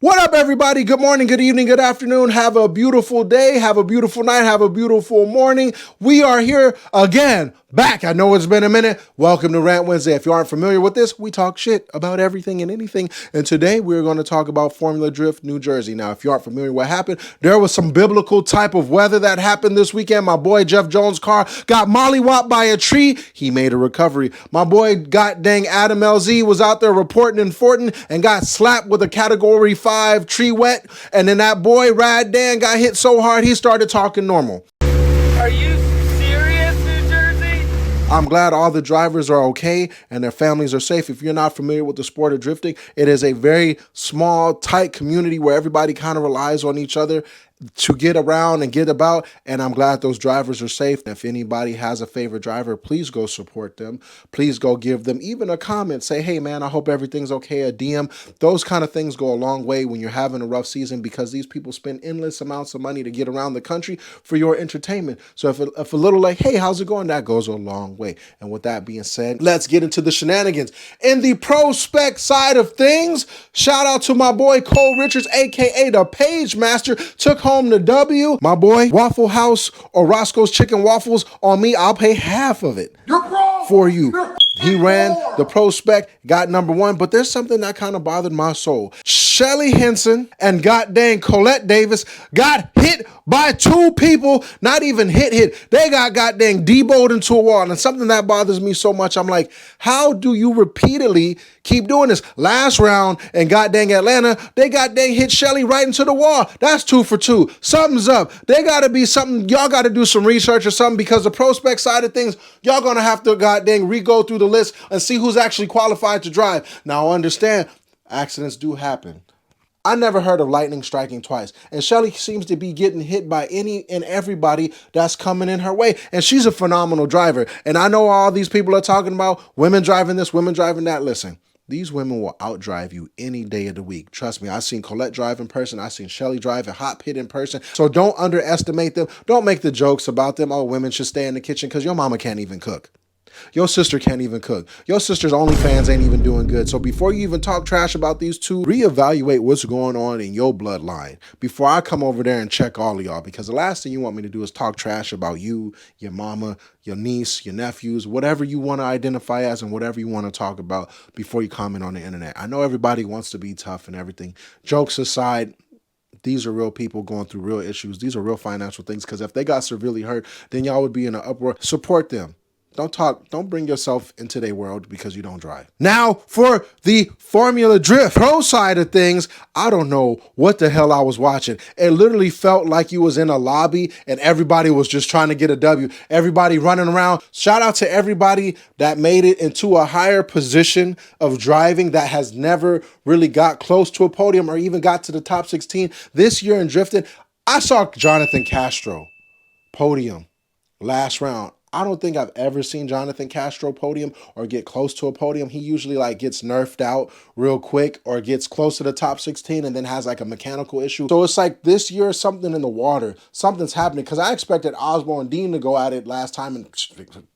What up, everybody? Good morning, good evening, good afternoon. Have a beautiful day, have a beautiful night, have a beautiful morning. We are here again, back. I know it's been a minute. Welcome to Rant Wednesday. If you aren't familiar with this, we talk shit about everything and anything. And today we're going to talk about Formula Drift, New Jersey. Now, if you aren't familiar with what happened, there was some biblical type of weather that happened this weekend. My boy Jeff Jones' car got mollywopped by a tree. He made a recovery. My boy, god dang Adam LZ, was out there reporting and forting and got slapped with a Category 5 tree wet, and then that boy Rad Dan got hit so hard he started talking normal. Are you serious, New Jersey? I'm glad all the drivers are okay and their families are safe. If you're not familiar with the sport of drifting, it is a very small, tight community where everybody kind of relies on each other to get around and get about, and I'm glad those drivers are safe. If anybody has a favorite driver, please go support them. Please go give them even a comment. Say, hey man, I hope everything's okay, a DM. Those kind of things go a long way when you're having a rough season, because these people spend endless amounts of money to get around the country for your entertainment. So if a little like, hey, how's it going? That goes a long way. And with that being said, let's get into the shenanigans. In the pro spec side of things, shout out to my boy Cole Richards, aka the Page Master, took home the W. My boy Waffle House or Roscoe's Chicken Waffles, on me, I'll pay half of it for you. He ran the pro spec, got number one, but there's something that kind of bothered my soul. Chellee Henson and goddamn Colette Davis got hit by two people, not even hit. They got goddamn deboed into a wall. And something that bothers me so much, I'm like, how do you repeatedly keep doing this? Last round in goddamn Atlanta, they goddamn hit Chellee right into the wall. That's 2 for 2. Something's up. They gotta be something, y'all gotta do some research or something, because the prospect side of things, y'all gonna have to goddamn re-go through the list and see who's actually qualified to drive. Now understand, accidents do happen. I never heard of lightning striking twice. And Chellee seems to be getting hit by any and everybody that's coming in her way. And she's a phenomenal driver. And I know all these people are talking about women driving this, women driving that. Listen, these women will outdrive you any day of the week. Trust me, I've seen Colette drive in person. I've seen Chellee drive and hot pit in person. So don't underestimate them. Don't make the jokes about them. Oh, women should stay in the kitchen because your mama can't even cook. Your sister can't even cook. Your sister's OnlyFans ain't even doing good. So before you even talk trash about these two, reevaluate what's going on in your bloodline before I come over there and check all of y'all. Because the last thing you want me to do is talk trash about you, your mama, your niece, your nephews, whatever you want to identify as and whatever you want to talk about before you comment on the internet. I know everybody wants to be tough and everything. Jokes aside, these are real people going through real issues. These are real financial things, because if they got severely hurt, then y'all would be in an uproar. Support them. Don't bring yourself into their world because you don't drive. Now, for the Formula Drift pro side of things, I don't know what the hell I was watching. It literally felt like you was in a lobby and everybody was just trying to get a W. Everybody running around. Shout out to everybody that made it into a higher position of driving that has never really got close to a podium or even got to the top 16. This year in drifting, I saw Jonathan Castro podium last round. I don't think I've ever seen Jonathan Castro podium or get close to a podium. He usually like gets nerfed out real quick or gets close to the top 16 and then has like a mechanical issue. So it's like this year something in the water. Something's happening, because I expected Osbo and Dean to go at it last time and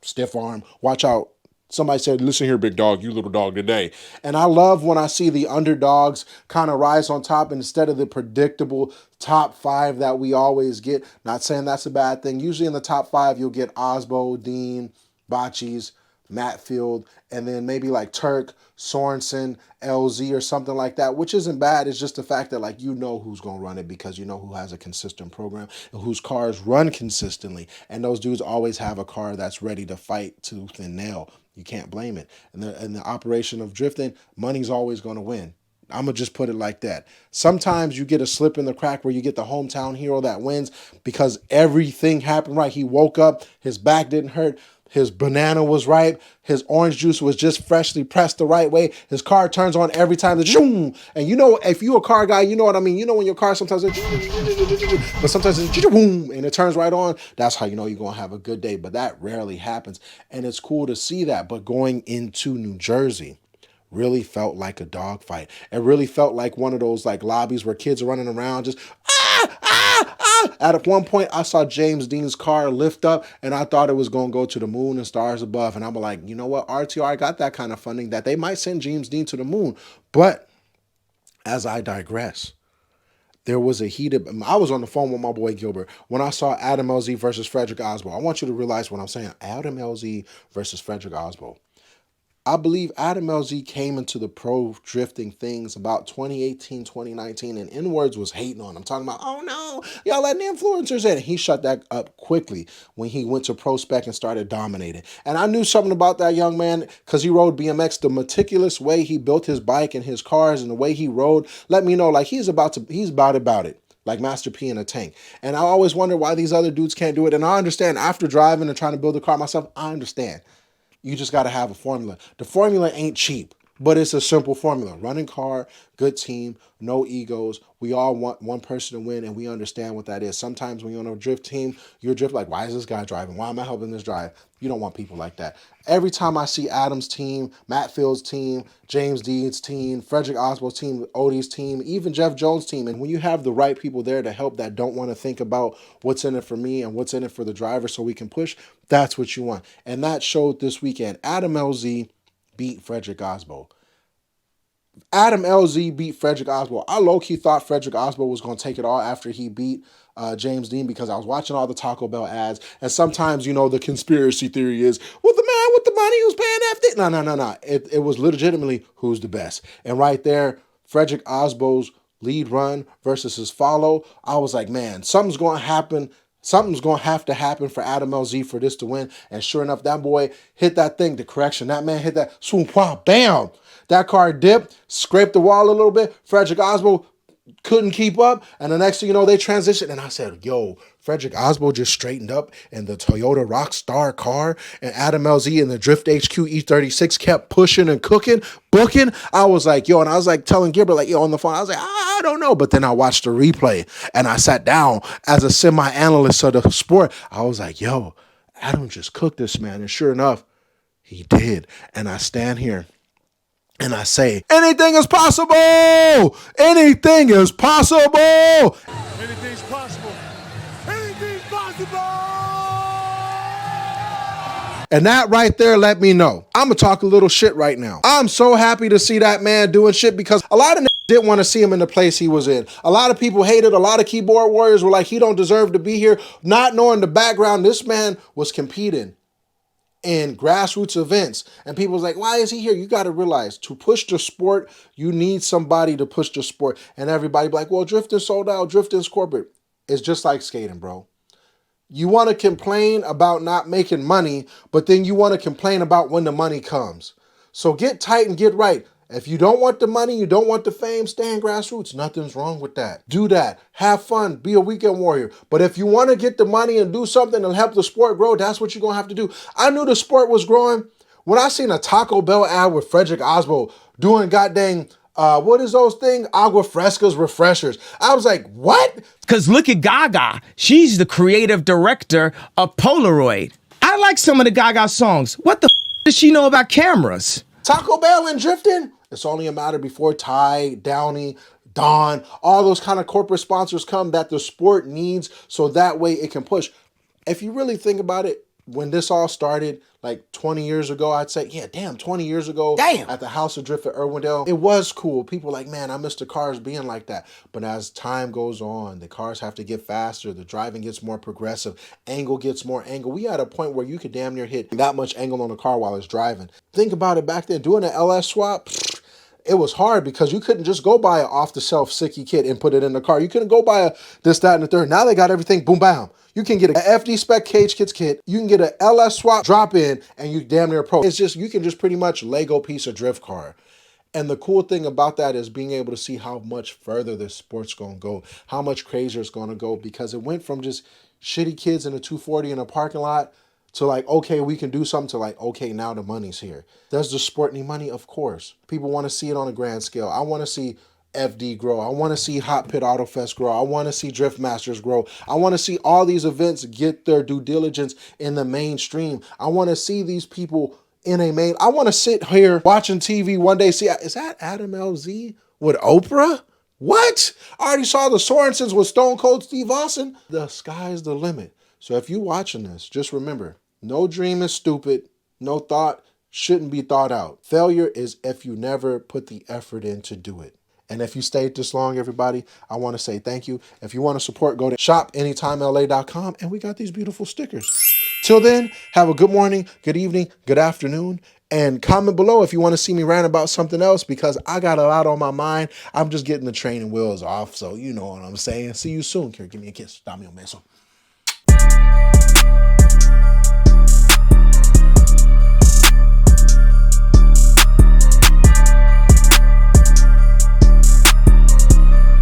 stiff arm. Watch out. Somebody said, listen here, big dog, you little dog today. And I love when I see the underdogs kind of rise on top instead of the predictable top 5 that we always get. Not saying that's a bad thing. Usually in the top 5, you'll get Osbo, Dean, Bocce's, Matfield, and then maybe like Turk, Sorensen, LZ or something like that, which isn't bad. It's just the fact that like you know who's going to run it because you know who has a consistent program and whose cars run consistently. And those dudes always have a car that's ready to fight tooth and nail. You can't blame it. And the operation of drifting, money's always going to win. I'm going to just put it like that. Sometimes you get a slip in the crack where you get the hometown hero that wins because everything happened right. He woke up, his back didn't hurt, his banana was ripe, his orange juice was just freshly pressed the right way, his car turns on every time, and you know, if you a car guy, you know what I mean. You know when your car sometimes, but sometimes it's and it turns right on. That's how you know you're going to have a good day, but that rarely happens, and it's cool to see that. But going into New Jersey really felt like a dogfight. It really felt like one of those like lobbies where kids are running around just At one point, I saw James Dean's car lift up, and I thought it was going to go to the moon and stars above. And I'm like, you know what? RTR got that kind of funding that they might send James Dean to the moon. But As I digress, there was a heated. I was on the phone with my boy Gilbert when I saw Adam LZ versus Fredric Osbo. I want you to realize what I'm saying. Adam LZ versus Fredric Osbo. I believe Adam LZ came into the pro drifting things about 2018, 2019, and N-Words was hating on him, talking about, oh no, y'all letting influencers in. He shut that up quickly when he went to pro spec and started dominating. And I knew something about that young man because he rode BMX. The meticulous way he built his bike and his cars and the way he rode let me know like he's about it. Like Master P in a tank. And I always wonder why these other dudes can't do it. And I understand after driving and trying to build a car myself, I understand. You just got to have a formula. The formula ain't cheap, but it's a simple formula. Running car, good team, no egos. We all want one person to win, and we understand what that is. Sometimes when you're on a drift team, you're drift like, why is this guy driving? Why am I helping this drive? You don't want people like that. Every time I see Adam's team, Matt Field's team, James Dean's team, Frederick Osbo's team, Odie's team, even Jeff Jones' team, and when you have the right people there to help that don't want to think about what's in it for me and what's in it for the driver so we can push, that's what you want. And that showed this weekend. Adam LZ beat Frederick Osbo. Adam LZ beat Fredric Osbo. I low-key thought Fredric Osbo was going to take it all after he beat James Dean because I was watching all the Taco Bell ads. And sometimes, you know, the conspiracy theory is, well, the man with the money who's paying that thing. No. It was legitimately who's the best. And right there, Fredric Osbo's lead run versus his follow, I was like, man, something's going to happen. Something's going to have to happen for Adam LZ for this to win. And sure enough, that boy hit that thing, the correction. That man hit that, swoop, wow, bam. That car dipped, scraped the wall a little bit. Fredric Osbo couldn't keep up. And the next thing you know, they transitioned. And I said, yo, Fredric Osbo just straightened up in the Toyota Rockstar car. And Adam LZ in the Drift HQ E36 kept pushing and cooking, booking. I was like, yo, and I was like telling Gilbert, like, yo, on the phone, I was like, I don't know. But then I watched the replay and I sat down as a semi-analyst of the sport. I was like, yo, Adam just cooked this man. And sure enough, he did. And I stand here and I say, anything is possible! Anything is possible! Anything's possible! Anything's possible! And that right there let me know. I'm going to talk a little shit right now. I'm so happy to see that man doing shit because a lot of didn't want to see him in the place he was in. A lot of people hated. A lot of keyboard warriors were like, he don't deserve to be here. Not knowing the background, this man was competing in grassroots events. And people was like, why is he here? You got to realize to push the sport, you need somebody to push the sport. And everybody be like, well, drifting sold out, drifting's corporate. It's just like skating, bro. You want to complain about not making money, but then you want to complain about when the money comes. So get tight and get right. If you don't want the money, you don't want the fame, stay in grassroots. Nothing's wrong with that. Do that. Have fun. Be a weekend warrior. But if you want to get the money and do something and help the sport grow, that's what you're going to have to do. I knew the sport was growing when I seen a Taco Bell ad with Frederick Osbo doing goddamn, what is those things? Agua Frescas refreshers. I was like, what? Because look at Gaga. She's the creative director of Polaroid. I like some of the Gaga songs. What the does she know about cameras? Taco Bell and drifting? It's only a matter before Ty, Downey, Dawn, all those kind of corporate sponsors come that the sport needs so that way it can push. If you really think about it, when this all started, like 20 years ago, I'd say, yeah, damn, 20 years ago at the House of Drift at Irwindale, it was cool. People were like, man, I miss the cars being like that. But as time goes on, the cars have to get faster. The driving gets more progressive. Angle gets more angle. We had a point where you could damn near hit that much angle on the car while it's driving. Think about it back then. Doing an LS swap, it was hard because you couldn't just go buy an off-the-shelf Sicky kit and put it in the car. You couldn't go buy a this, that, and the third. Now they got everything, boom, bam. You can get an FD spec cage kits kit. You can get an LS swap drop in and you damn near pro. It's just, you can just pretty much Lego piece a drift car. And the cool thing about that is being able to see how much further this sport's going to go, how much crazier it's going to go, because it went from just shitty kids in a 240 in a parking lot to like, okay, we can do something, to like, okay, now the money's here. Does the sport need money? Of course. People want to see it on a grand scale. I want to see FD grow. I want to see Hot Pit Auto Fest grow. I want to see Drift Masters grow. I want to see all these events get their due diligence in the mainstream. I want to see these people in a main. I want to sit here watching TV one day, see, is that Adam LZ with Oprah? What? I already saw the Sorensens with Stone Cold Steve Austin. The sky's the limit. So if you're watching this, just remember, no dream is stupid. No thought shouldn't be thought out. Failure is if you never put the effort in to do it. And if you stayed this long, everybody, I want to say thank you. If you want to support, go to shopanytimela.com, and we got these beautiful stickers. Till then, have a good morning, good evening, good afternoon, and comment below if you want to see me rant about something else, because I got a lot on my mind. I'm just getting the training wheels off, so you know what I'm saying. See you soon. Here, give me a kiss. Dame un beso.